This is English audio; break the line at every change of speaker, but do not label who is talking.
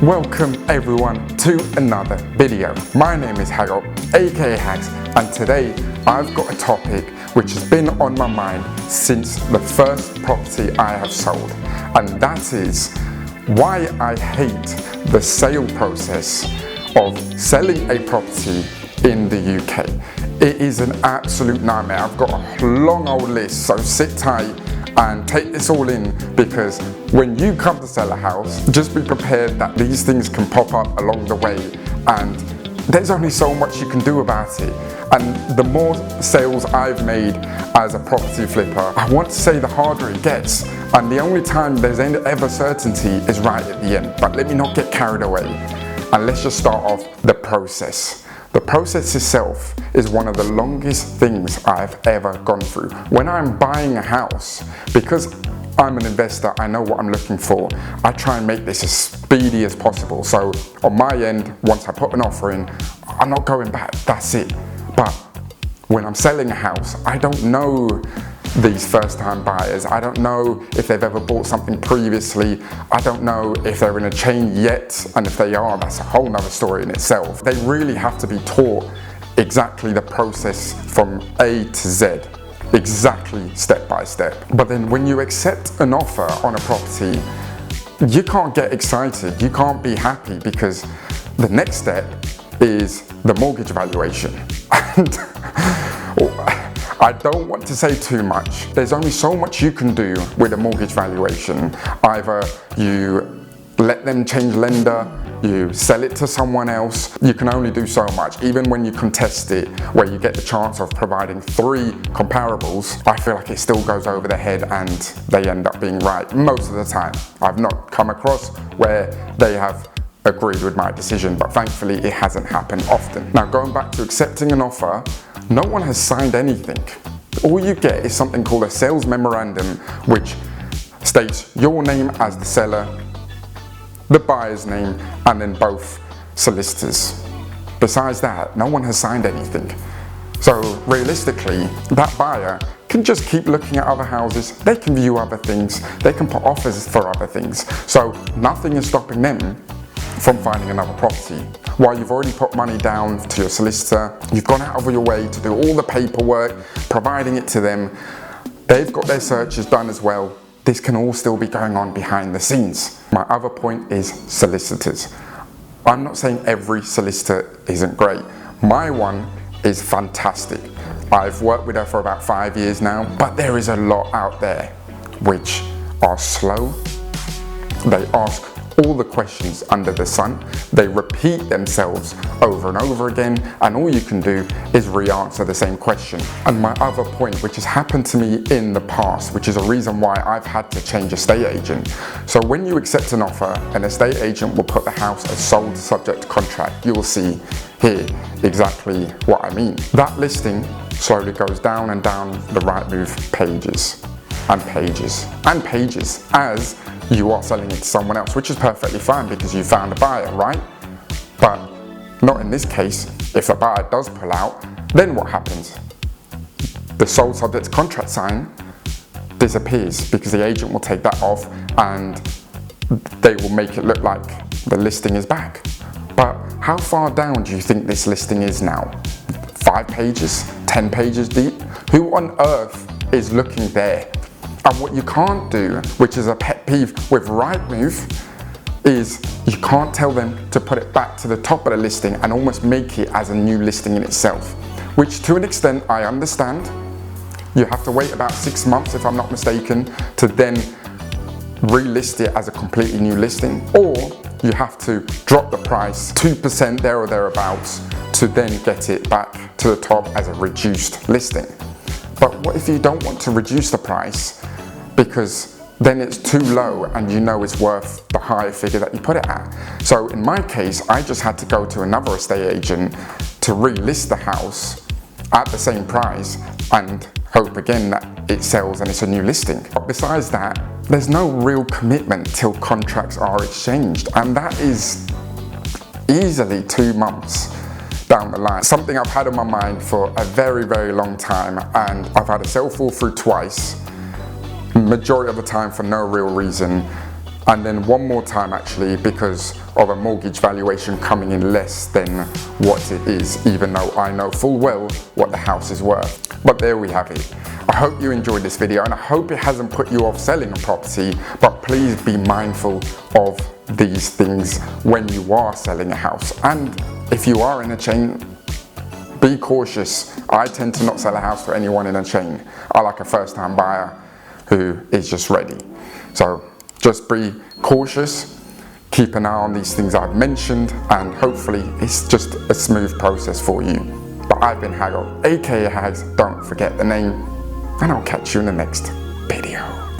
Welcome everyone to another video. My name is Haggart, aka Hags, and today I've got a topic which has been on my mind since the first property I have sold, and that is why I hate the sale process of selling a property in the UK. It is an absolute nightmare. I've got a long old list, so sit tight and take this all in, because when you come to sell a house, just be prepared that these things can pop up along the way, and there's only so much you can do about it. And the more sales I've made as a property flipper, I want to say the harder it gets, and the only time there's ever certainty is right at the end. But let me not get carried away, and let's just start off the process. The process itself is one of the longest things I've ever gone through. When I'm buying a house, because I'm an investor, I know what I'm looking for, I try and make this as speedy as possible. So on my end, once I put an offer in, I'm not going back, that's it. But when I'm selling a house, I don't know these first-time buyers. I don't know if they've ever bought something previously. I don't know if they're in a chain yet, and if they are, that's a whole nother story in itself. They really have to be taught exactly the process from A to Z, exactly step by step. But then when you accept an offer on a property, you can't get excited, you can't be happy, because the next step is the mortgage valuation. And I don't want to say too much. There's only so much you can do with a mortgage valuation. Either you let them change lender, you sell it to someone else. You can only do so much. Even when you contest it, where you get the chance of providing 3 comparables, I feel like it still goes over their head and they end up being right most of the time. I've not come across where they have agreed with my decision, but thankfully it hasn't happened often. Now, going back to accepting an offer, no one has signed anything. All you get is something called a sales memorandum, which states your name as the seller, the buyer's name, and then both solicitors. Besides that, no one has signed anything. So realistically, that buyer can just keep looking at other houses, they can view other things, they can put offers for other things. So nothing is stopping them from finding another property. While you've already put money down to your solicitor, you've gone out of your way to do all the paperwork, providing it to them, they've got their searches done as well. This can all still be going on behind the scenes. My other point is solicitors. I'm not saying every solicitor isn't great. My one is fantastic. I've worked with her for about 5 years now, but there is a lot out there which are slow. They ask all the questions under the sun, they repeat themselves over and over again, and all you can do is re-answer the same question. And my other point, which has happened to me in the past, which is a reason why I've had to change estate agent. So when you accept an offer, an estate agent will put the house as sold subject to contract. You will see here exactly what I mean. That listing slowly goes down and down the Rightmove pages and pages and pages as you are selling it to someone else, which is perfectly fine because you found a buyer, right? But not in this case. If the buyer does pull out, then what happens? The sold subject to contract sign disappears because the agent will take that off and they will make it look like the listing is back. But how far down do you think this listing is now? 5 pages? 10 pages deep? Who on earth is looking there? And what you can't do, which is a pet peeve with Rightmove, is you can't tell them to put it back to the top of the listing and almost make it as a new listing in itself, which to an extent I understand. You have to wait about 6 months, if I'm not mistaken, to then relist it as a completely new listing, or you have to drop the price 2% there or thereabouts to then get it back to the top as a reduced listing. But what if you don't want to reduce the price, because then it's too low and you know it's worth the higher figure that you put it at? So in my case, I just had to go to another estate agent to relist the house at the same price and hope again that it sells and it's a new listing. But besides that, there's no real commitment till contracts are exchanged, and that is easily 2 months down the line. Something I've had on my mind for a very, very long time, and I've had a sale fall through twice, majority of the time for no real reason. and then one more time actually because of a mortgage valuation coming in less than what it is, even though I know full well what the house is worth. But there we have it. I hope you enjoyed this video and I hope it hasn't put you off selling a property, but please be mindful of these things when you are selling a house. And if you are in a chain, be cautious. I tend to not sell a house to anyone in a chain. I like a first-time buyer who is just ready. So just be cautious, keep an eye on these things I've mentioned, and hopefully it's just a smooth process for you. But I've been Harold, aka Hags, don't forget the name, and I'll catch you in the next video.